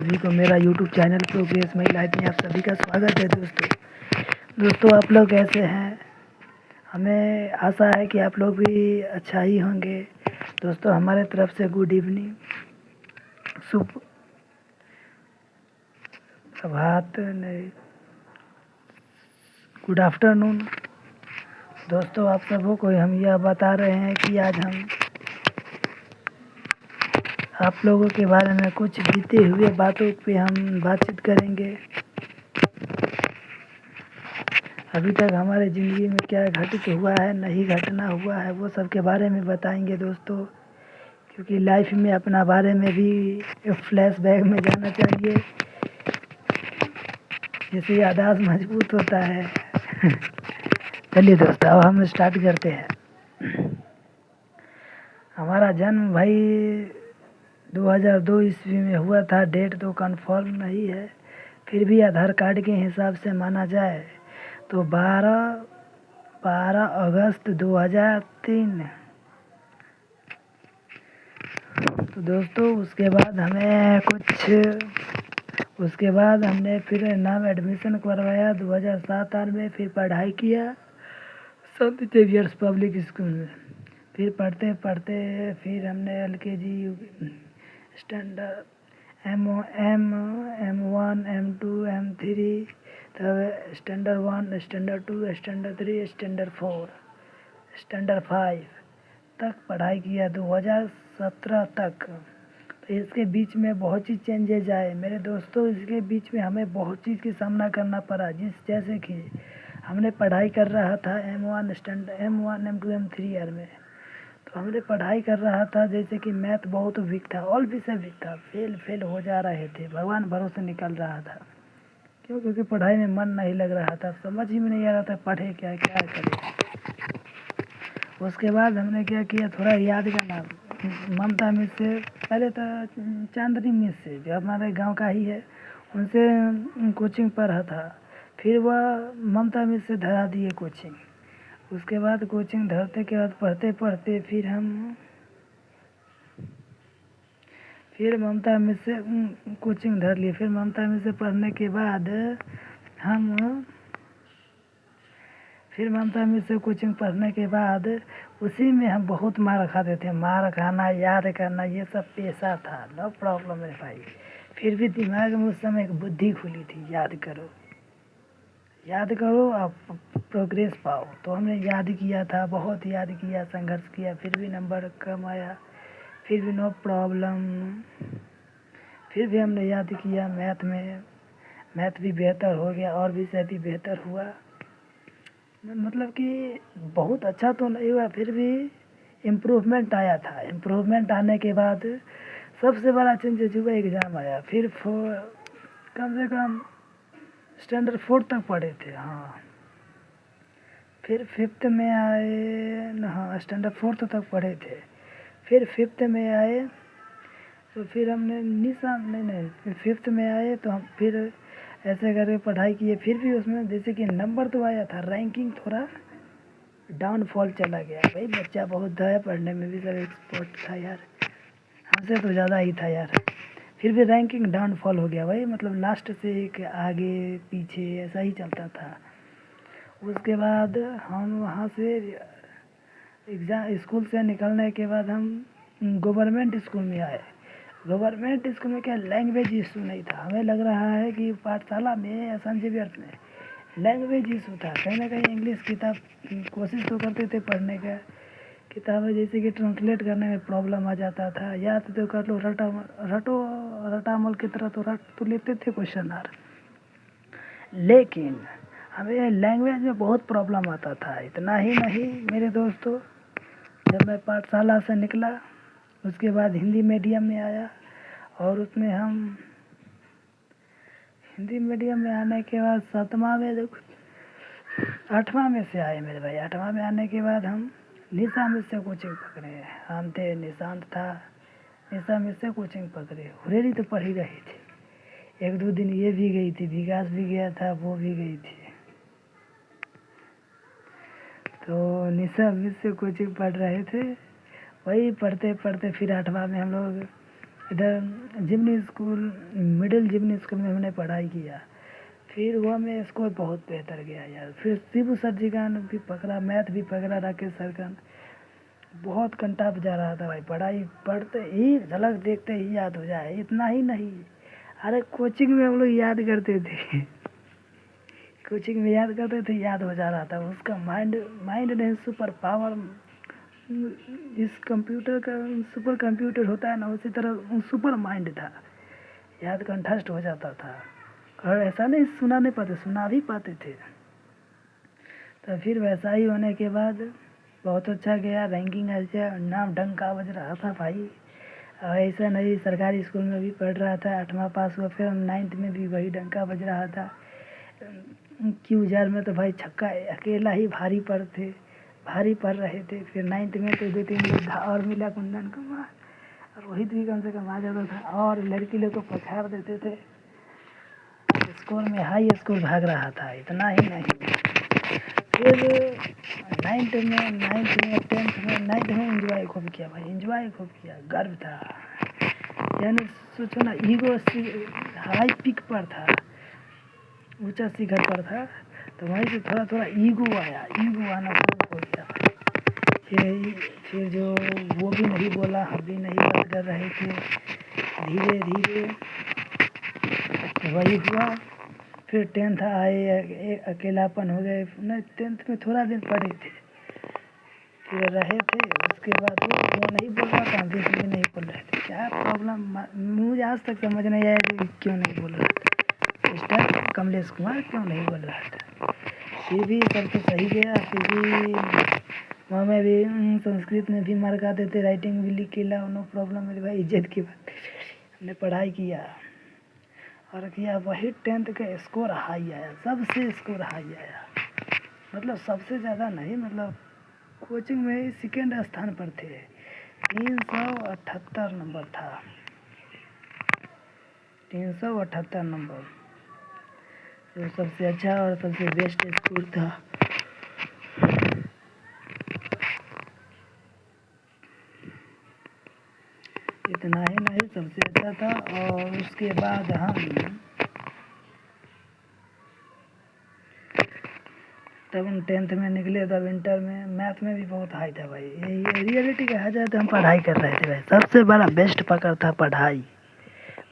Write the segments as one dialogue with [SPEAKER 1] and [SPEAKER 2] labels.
[SPEAKER 1] सभी को मेरा YouTube channel progress my life में आप सभी का स्वागत है। दोस्तों आप लोग कैसे हैं? हमें आशा है कि आप लोग भी अच्छा ही होंगे। दोस्तों हमारे तरफ से गुड इवनिंग, शुभ प्रभात नहीं, गुड आफ्टरनून। दोस्तों आप सबों को हम यह बता रहे हैं कि आज हम आप लोगों के बारे में कुछ बीते हुए बातों पे हम बातचीत करेंगे। अभी तक हमारे ज़िंदगी में क्या घटित हुआ है, नहीं घटना हुआ है, वो सब के बारे में बताएंगे दोस्तों। क्योंकि लाइफ में अपना बारे में भी फ्लैशबैक में जाना चाहिए, जिससे याददाश्त मजबूत होता है। चलिए दोस्तों अब हम स्टार्ट करते हैं। हमारा जन्म भाई 2002 ईस्वी में हुआ था। डेट तो कंफर्म नहीं है, फिर भी आधार कार्ड के हिसाब से माना जाए तो 12 अगस्त 2003। तो दोस्तों उसके बाद हमने फिर नाम एडमिशन करवाया 2007 में। फिर पढ़ाई किया संत जेवियर्स पब्लिक स्कूल में। फिर पढ़ते पढ़ते फिर हमने LKG standard M1 M2 M3, तब standard 1 standard 2 standard 3 standard 4 standard 5 तक पढ़ाई किया 2017 तक। तो इसके बीच में बहुत चीज़ चेंजेज आए मेरे दोस्तों। इसके बीच में हमें बहुत चीज़ की सामना करना पड़ा, जैसे कि हमने पढ़ाई कर रहा था M1 M2 M3 ईयर में। तो हमने पढ़ाई कर रहा था, जैसे कि मैथ बहुत वीक था, ऑल विषय वीक था, फेल हो जा रहे थे, भगवान भरोसे निकल रहा था। क्यों? क्योंकि पढ़ाई में मन नहीं लग रहा था, समझ ही में नहीं आ रहा था पढ़े क्या करें। उसके बाद हमने क्या किया, थोड़ा याद करना। ममता मिस से पहले तो चांदनी मिस से, जो हमारे गांव का ही है, उनसे कोचिंग पढ़ा था। फिर वह ममता मिस से धरा दिए कोचिंग। उसके बाद कोचिंग धरते के बाद पढ़ते पढ़ते फिर ममता मिस से कोचिंग धर लिए। फिर ममता मिस से पढ़ने के बाद फिर ममता मिस से कोचिंग पढ़ने के बाद उसी में हम बहुत मार खाते थे। मार खाना, याद करना, ये सब पेशा था, नो प्रॉब्लम है भाई। फिर भी दिमाग में उस समय एक बुद्धि खुली थी, याद करो आप प्रोग्रेस पाओ। तो हमने याद किया था, बहुत याद किया, संघर्ष किया, फिर भी नंबर कम आया, फिर भी नो प्रॉब्लम। फिर भी हमने याद किया, मैथ भी बेहतर हो गया और विषय भी बेहतर हुआ। मतलब कि बहुत अच्छा तो नहीं हुआ, फिर भी इम्प्रूवमेंट आया था। इम्प्रूवमेंट आने के बाद सबसे बड़ा चेंजेस हुआ, एग्ज़ाम आया। फिर कम से कम स्टैंडर्ड 4 तक पढ़े थे। हाँ, फिर 5th में आए। हाँ, स्टैंडर्ड 4 तक पढ़े थे। फिर 5th में आए तो फिर हमने नहीं 5th में आए तो हम फिर ऐसे करके पढ़ाई किए। फिर भी उसमें जैसे कि नंबर तो आया था, रैंकिंग थोड़ा डाउनफॉल चला गया। भाई बच्चा बहुत था, पढ़ने में भी सब एक्सपर्ट था यार, हमसे तो ज़्यादा ही था यार। फिर भी रैंकिंग डाउनफॉल हो गया भाई, मतलब लास्ट से एक आगे पीछे ऐसा ही चलता था। उसके बाद हम वहाँ से एग्ज़ाम स्कूल से निकलने के बाद हम गवर्नमेंट स्कूल में आए। गवर्नमेंट स्कूल में क्या लैंग्वेज इशू नहीं था। हमें लग रहा है कि पाठशाला में या संत जेवियर्स में लैंग्वेज इशू था, कहीं ना कहीं इंग्लिश किताब कोशिश तो करते थे पढ़ने का, किताबें जैसे कि ट्रांसलेट करने में प्रॉब्लम आ जाता था। याद तो कर लो, रटामल की तरह तो रट तो लेते थे क्वेश्चन, लेकिन हमें लैंग्वेज में बहुत प्रॉब्लम आता था। इतना ही नहीं मेरे दोस्तों, जब मैं पाठशाला से निकला उसके बाद हिंदी मीडियम में आया, और उसमें हम हिंदी मीडियम में आने के बाद 7वां में 8वां में से आए मेरे भाई। 8वां में आने के बाद हम निशा मिस से कोचिंग पकड़े। हम थे, निशांत था, निशा मिस से कोचिंग पकड़े। हुरेरी तो पढ़ ही रही थी, 1-2 दिन ये भी गई थी, विकास भी गया था, वो भी गई थी। तो निशा मिस से कोचिंग पढ़ रहे थे। वही पढ़ते पढ़ते फिर 8वां में हम लोग इधर जिमनी स्कूल, मिडिल जिमनी स्कूल में हमने पढ़ाई किया। फिर हुआ मेरा स्कोर बहुत बेहतर गया यार। फिर शिबू सर जी का भी पकड़ा, मैथ भी पकड़ा, राकेश सर का। बहुत कंटाप जा रहा था भाई, पढ़ाई पढ़ते ही झलक देखते ही याद हो जाए। इतना ही नहीं, अरे कोचिंग में हम लोग याद करते थे कोचिंग में याद करते थे, याद हो जा रहा था। उसका माइंड माइंड नहीं, सुपर पावर, जिस कंप्यूटर का सुपर कंप्यूटर होता है ना, उसी तरह सुपर माइंड था, याद कंठस्थ हो जाता था। और ऐसा नहीं सुना नहीं पाते, सुना भी पाते थे। तो फिर वैसा ही होने के बाद बहुत अच्छा गया, रैंकिंग अच्छा, नाम ढंग का बज रहा था भाई। ऐसा नहीं, सरकारी स्कूल में भी पढ़ रहा था, 8वां पास हुआ, फिर 9th में भी वही ढंग का बज रहा था। Q1000 में तो भाई छक्का अकेला ही भारी पड़ रहे थे। फिर 9th में तो 2-3 लोग था और मिला, कुंदन कुमार और रोहित भी कम से कम आ जाता था, और लड़की लोग को पछाड़ देते थे। स्कोर में हाई स्कोर भाग रहा था। इतना ही नहीं, फिर 9th में एंजॉय खूब किया भाई, एंजॉय खूब किया, गर्व था। यानी सोचो ना, ईगो हाई पीक पर था, ऊंचा शिखर पर था, तो वहीं से थोड़ा थोड़ा ईगो आना शुरू हो गया। फिर जो वो भी नहीं बोला, हम भी नहीं बात कर रहे थे, धीरे धीरे वही हुआ। फिर 10th आए, अकेलापन हो गए। नहीं, 10th में थोड़ा दिन पढ़े थे, फिर रहे थे। उसके बाद वो नहीं बोल रहा था, हम भी नहीं बोल रहे थे। क्या प्रॉब्लम, मुझे आज तक समझ नहीं आया कि क्यों नहीं बोल रहा था इस टाइम, कमलेश कुमार क्यों नहीं बोल रहा था। फिर भी सब तो सही गया। फिर भी वहाँ में भी संस्कृत में भी मार्क आते थे, राइटिंग भी लिख के लाओ, नो प्रॉब्लम मेरे भाई, इज्जत की बात। हमने पढ़ाई किया और किया, वही 10th का स्कोर हाई आया, सबसे स्कोर हाई आया। मतलब सबसे ज़्यादा नहीं, मतलब कोचिंग में सेकेंड स्थान पर थे, 378 नंबर था, 378 नंबर, जो सबसे अच्छा और सबसे बेस्ट स्कोर था। इतना ही नहीं, सबसे अच्छा था। और उसके बाद हम तब हम 10th में निकले, तब इंटर में मैथ में भी बहुत हाई था भाई। ये रियलिटी कहा जाए तो हम पढ़ाई कर रहे थे भाई, सबसे बड़ा बेस्ट पकड़ था पढ़ाई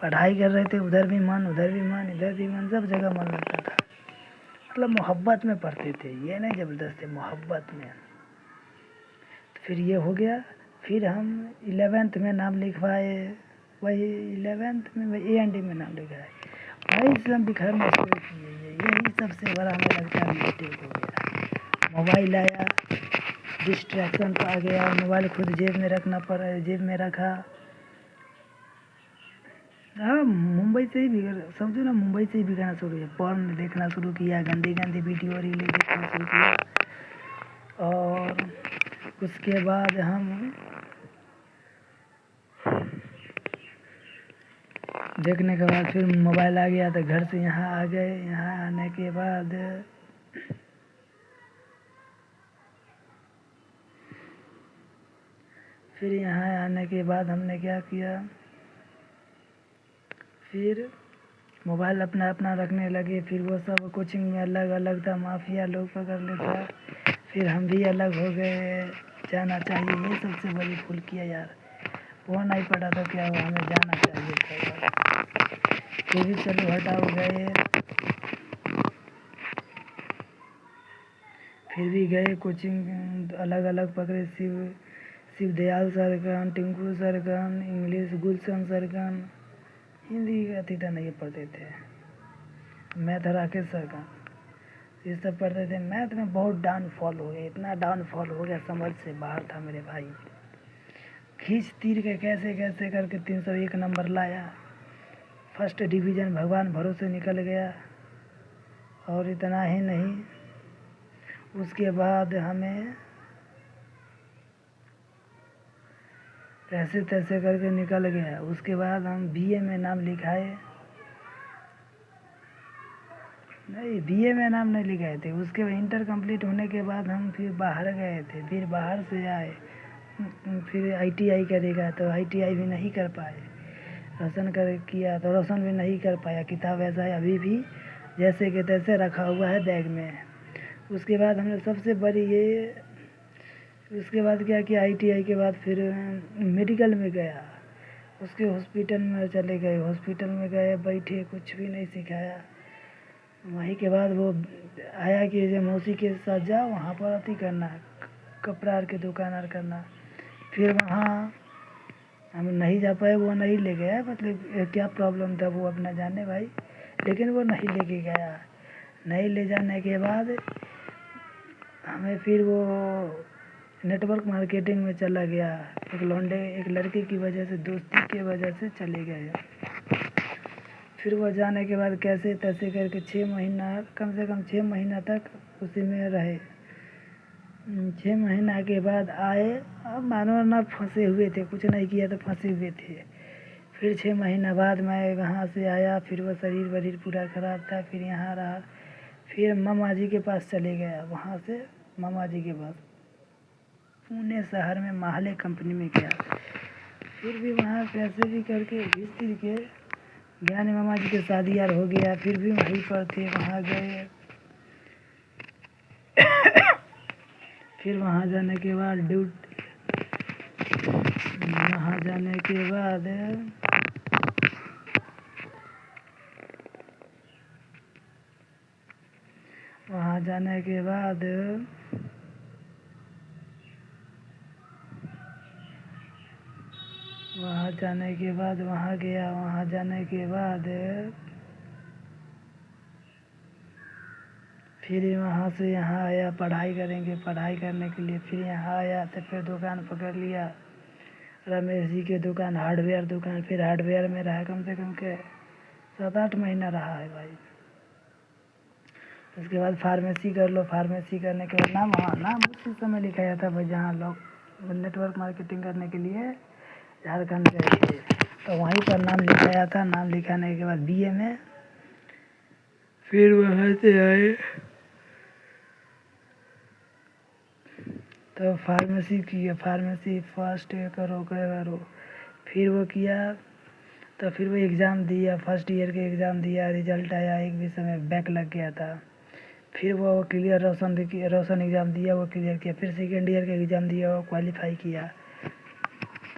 [SPEAKER 1] कर रहे थे। उधर भी मन, उधर भी मन, इधर भी मन, सब जगह मन लगता था। मतलब मोहब्बत में पढ़ते थे, ये नहीं ज़बरदस्ती, मोहब्बत में। तो फिर ये हो गया। फिर हम 11th में नाम लिखवाए, वही 11th में वही A&D में नाम लिखवाए, वहीं से हम बिखरना शुरू किए। यही सबसे बड़ा हमें लगता है मिस्टेक हो गया। मोबाइल आया, डिस्ट्रैक्शन आ गया, मोबाइल खुद जेब में रखना पड़ा, जेब में रखा। हाँ, मुंबई से ही बिगड़, समझो ना, मुंबई से ही बिगड़ना शुरू किया। पॉर्न देखना शुरू किया, गंदी गंदी वीडियो रील देखना शुरू किया। और उसके बाद हम देखने के बाद फिर मोबाइल आ गया, तो घर से यहाँ आ गए। यहाँ आने के बाद फिर यहाँ आने के बाद हमने क्या किया, फिर मोबाइल अपना अपना रखने लगे। फिर वो सब कोचिंग में अलग अलग था, माफिया लोग पकड़ लेता। फिर हम भी अलग हो गए, जाना चाहिए, ये सबसे बड़ी भूल किया यार। वो नहीं पढ़ा तो क्या हुआ, हमें जाना चाहिए था यार। फिर भी चलो हटाओ गए, फिर भी गए कोचिंग अलग अलग पकड़े। शिव दयाल सर का, टिंकू सर का, इंग्लिश गुलशन सर का, हिंदी का थीटा नहीं पढ़ते थे, मैथ राकेश सर का, ये सब पढ़ते थे। मैथ में बहुत डाउनफॉल हो गया, इतना डाउनफॉल हो गया, समझ से बाहर था मेरे भाई। खींच तीर के कैसे कैसे करके 301 नंबर लाया, फर्स्ट डिवीज़न भगवान भरोसे निकल गया। और इतना ही नहीं, उसके बाद हमें कैसे तैसे करके निकल गया। उसके बाद हम BA में नाम लिखाए, नहीं BA में नाम नहीं लिखाए थे। उसके बाद इंटर कंप्लीट होने के बाद हम फिर बाहर गए थे, फिर बाहर से आए, फिर ITI करेगा तो ITI भी नहीं कर पाए। रोशन कर किया तो रोशन भी नहीं कर पाया। किताब ऐसा है अभी भी जैसे कि तैसे रखा हुआ है बैग में। उसके बाद हमने सबसे बड़ी उसके बाद क्या किया, ITI के बाद फिर मेडिकल में गया। उसके हॉस्पिटल में चले गए, हॉस्पिटल में गए, बैठे, कुछ भी नहीं सिखाया। वहीं के बाद वो आया कि जो मौसी के साथ जाओ वहाँ पर अति करना, कपड़ा के दुकान आर करना। फिर वहाँ हम नहीं जा पाए, वो नहीं ले गया, मतलब क्या प्रॉब्लम था वो अपना जाने भाई, लेकिन वो नहीं लेके गया। नहीं ले जाने के बाद हमें फिर वो नेटवर्क मार्केटिंग में चला गया। एक लड़के की वजह से, दोस्ती की वजह से चले गए। फिर वो जाने के बाद कैसे तैसे करके 6 महीना, कम से कम 6 महीना तक उसी में रहे। 6 महीना के बाद आए, अब मानो ना फंसे हुए थे, कुछ नहीं किया तो फंसे हुए थे। फिर 6 महीना बाद मैं वहाँ से आया, फिर वो शरीर वरीर पूरा ख़राब था। फिर यहाँ रहा, फिर मामा जी के पास चले गया। वहाँ से मामा जी के पास पुणे शहर में माहले कंपनी में गया। फिर भी वहाँ कैसे भी करके घिस फिर के ज्ञानी मामा जी के शादी यार हो गया। फिर भी वहीं पर थे, वहाँ गए। फिर वहाँ जाने के बाद वहाँ जाने के बाद वहाँ जाने के बाद वहाँ गया। वहाँ जाने के बाद फिर वहाँ से यहाँ आया, पढ़ाई करेंगे, पढ़ाई करने के लिए फिर यहाँ आया। तो फिर दुकान पकड़ लिया, रमेश जी के दुकान, हार्डवेयर दुकान। फिर हार्डवेयर में रहा कम से कम के 7-8 महीना रहा है भाई। उसके बाद फार्मेसी कर लो। फार्मेसी करने के बाद नाम उसी समय लिखाया था भाई, जहाँ लोग नेटवर्क मार्केटिंग करने के लिए झारखंड गए थे, तो वहीं पर नाम लिखाया था। नाम लिखाने के बाद BA में फिर वहाँ से आए तो फार्मेसी किया। फार्मेसी फर्स्ट करो। फिर वो किया तो फिर वो एग्ज़ाम दिया, फर्स्ट ईयर के एग्ज़ाम दिया। रिजल्ट आया, एक विषय में बैक लग गया था। फिर वो क्लियर, रोशन एग्ज़ाम दिया, वो क्लियर किया। फिर सेकेंड ईयर का एग्ज़ाम दिया, वो क्वालिफाई किया।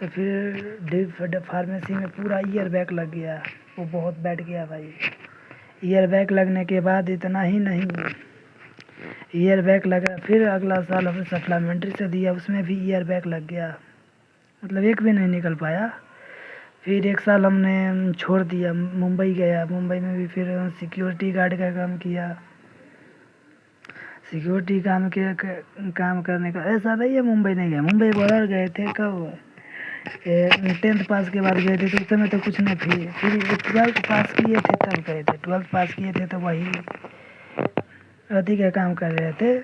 [SPEAKER 1] तो फिर फार्मेसी में पूरा ईयर बैक लग गया। वो बहुत बैठ गया भाई। ईयर बैक लगने के बाद इतना ही नहीं, ईयर बैक लगा, फिर अगला साल हमने सप्लीमेंट्री से दिया, उसमें भी ईयर बैक लग गया, मतलब एक भी नहीं निकल पाया। फिर एक साल हमने छोड़ दिया, मुंबई गया। मुंबई में भी फिर सिक्योरिटी गार्ड का काम किया। सिक्योरिटी काम करने का ऐसा नहीं है मुंबई नहीं गए, मुंबई बॉर्डर गए थे। कब 10th पास के बाद गए थे, तो उस समय तो कुछ नहीं थी। फिर 12th पास किए थे तब गए थे। 12th पास किए थे तो वही अथी का काम कर रहे थे,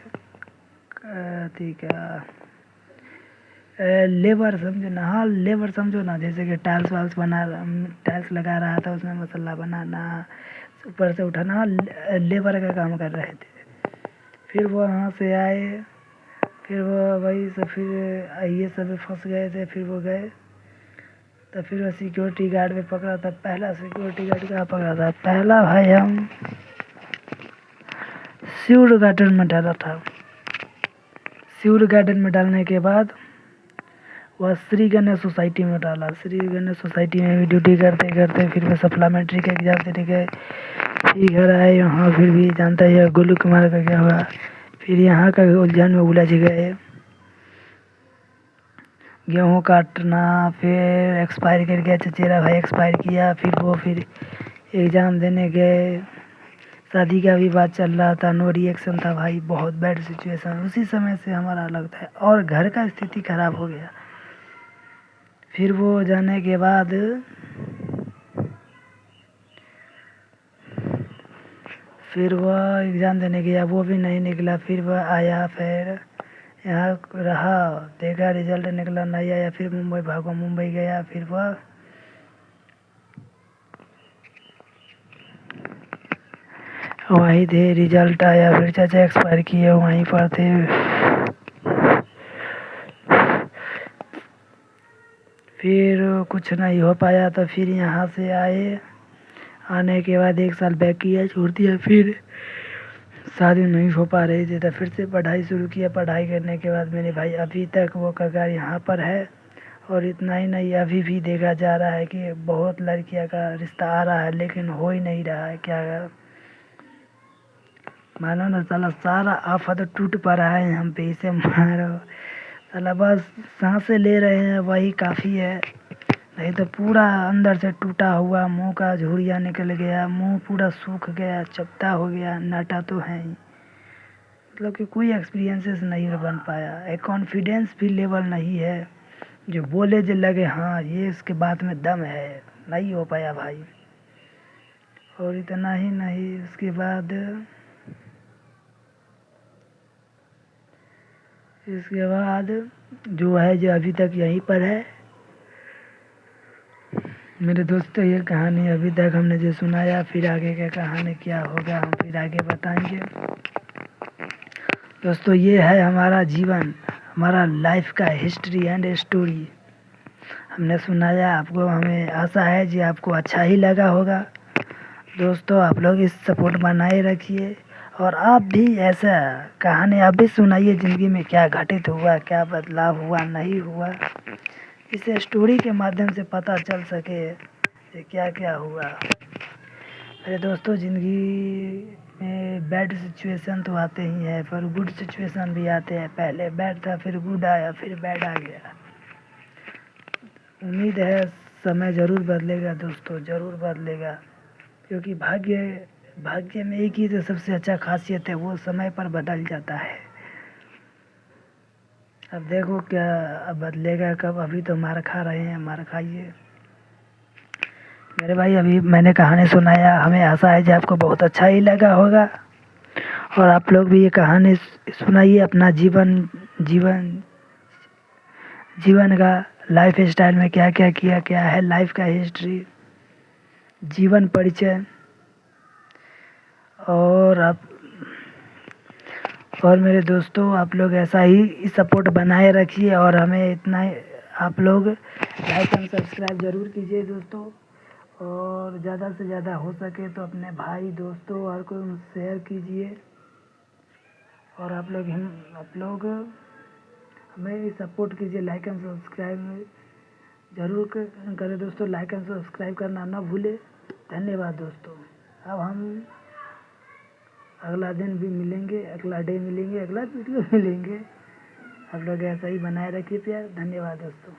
[SPEAKER 1] अथी का लेबर समझो ना। हाँ, लेबर समझो ना, जैसे कि टाइल्स लगा रहा था, उसमें मसाला बनाना, ऊपर से उठाना, लेबर का काम कर रहे थे। फिर वो वहाँ से आए, फिर वो वही सब, फिर ये सब फंस गए थे। फिर वो गए तो फिर वो सिक्योरिटी गार्ड में पकड़ा था। पहला सिक्योरिटी गार्ड कहाँ पकड़ा था? पहला भाई हम शिवर गार्डन में डाला था। शिवर गार्डन में डालने के बाद वह श्री गणेश सोसाइटी में डाला। श्री गणेश सोसाइटी में भी ड्यूटी करते करते फिर मैं सप्लीमेंट्री का एग्ज़ाम देने गए। फिर घर आए, यहाँ फिर भी जानता है गोलू कुमार का क्या हुआ। फिर यहाँ का उलझन में उलझ गए, गेहूँ काटना, फिर एक्सपायर कर गया। चचेरा भाई एक्सपायर किया। फिर एग्ज़ाम देने गए। शादी का भी बात चल रहा था, नो रिएक्शन था भाई, बहुत बैड सिचुएशन। उसी समय से हमारा लगता है, और घर का स्थिति खराब हो गया। फिर वो जाने के बाद फिर वह एग्ज़ाम देने गया, वो भी नहीं निकला। फिर वह आया, फिर यहाँ रहा, देखा रिजल्ट निकला, नहीं आया। फिर मुंबई भागो, मुंबई गया। फिर वह वहीं थे, रिजल्ट आया। फिर चाचा एक्सपायर किए, वहीं पर थे। फिर कुछ नहीं हो पाया तो फिर यहाँ से आए। आने के बाद 1 साल बैक किया, छोड़ दिया। फिर शादी नहीं हो पा रही थी तो फिर से पढ़ाई शुरू किया। पढ़ाई करने के बाद मेरे भाई अभी तक वो कगार यहाँ पर है। और इतना ही नहीं, अभी भी देखा जा रहा है कि बहुत लड़कियां का रिश्ता आ रहा है लेकिन हो ही नहीं रहा है। क्या मानो ना साला, सारा आफत टूट पड़ा है हम पे, इसे मारो साला। बस सांसें ले रहे हैं वही काफ़ी है, नहीं तो पूरा अंदर से टूटा हुआ, मुंह का झुर्रियाँ निकल गया, मुंह पूरा सूख गया, चपटा हो गया, नाटा तो है ही। मतलब कि कोई एक्सपीरियंसेस नहीं बन पाया, एक कॉन्फिडेंस भी लेवल नहीं है जो बोले जो लगे हाँ ये इसके बात में दम है। नहीं हो पाया भाई। और इतना ही नहीं, उसके बाद जो है जो अभी तक यहीं पर है मेरे दोस्तों। ये कहानी अभी तक हमने जो सुनाया, फिर आगे का कहानी क्या होगा हम फिर आगे बताएंगे दोस्तों। ये है हमारा जीवन, हमारा लाइफ का हिस्ट्री एंड स्टोरी हमने सुनाया आपको। हमें आशा है जी आपको अच्छा ही लगा होगा दोस्तों। आप लोग इस सपोर्ट बनाए रखिए और आप भी ऐसा कहानी आप भी सुनाइए, ज़िंदगी में क्या घटित हुआ, क्या बदलाव हुआ, नहीं हुआ, इसे स्टोरी के माध्यम से पता चल सके कि क्या क्या हुआ। मेरे दोस्तों, ज़िंदगी में बैड सिचुएशन तो आते ही हैं, पर गुड सिचुएशन भी आते हैं। पहले बैड था, फिर गुड आया, फिर बैड आ गया। उम्मीद है समय ज़रूर बदलेगा दोस्तों, ज़रूर बदलेगा, क्योंकि भाग्य में एक ही तो सबसे अच्छा खासियत है, वो समय पर बदल जाता है। अब देखो क्या अब बदलेगा कब, अभी तो मार खा रहे हैं, मार खाइए मेरे भाई। अभी मैंने कहानी सुनाया, हमें आशा है कि आपको बहुत अच्छा ही लगा होगा और आप लोग भी ये कहानी सुनाइए। अपना जीवन का लाइफ स्टाइल में क्या क्या किया, क्या है लाइफ का हिस्ट्री, जीवन परिचय। और मेरे दोस्तों, आप लोग ऐसा ही सपोर्ट बनाए रखिए और हमें इतना आप लोग लाइक एंड सब्सक्राइब ज़रूर कीजिए दोस्तों। और ज़्यादा से ज़्यादा हो सके तो अपने भाई दोस्तों और को शेयर कीजिए। और आप लोग हमें भी सपोर्ट कीजिए, लाइक एंड सब्सक्राइब ज़रूर करें दोस्तों। लाइक एंड सब्सक्राइब करना ना भूलें। धन्यवाद दोस्तों। अब हम अगला दिन भी मिलेंगे, अगला डे मिलेंगे, अगला वीडियो मिलेंगे। आप लोग ऐसा ही बनाए रखिए प्यार। धन्यवाद दोस्तों।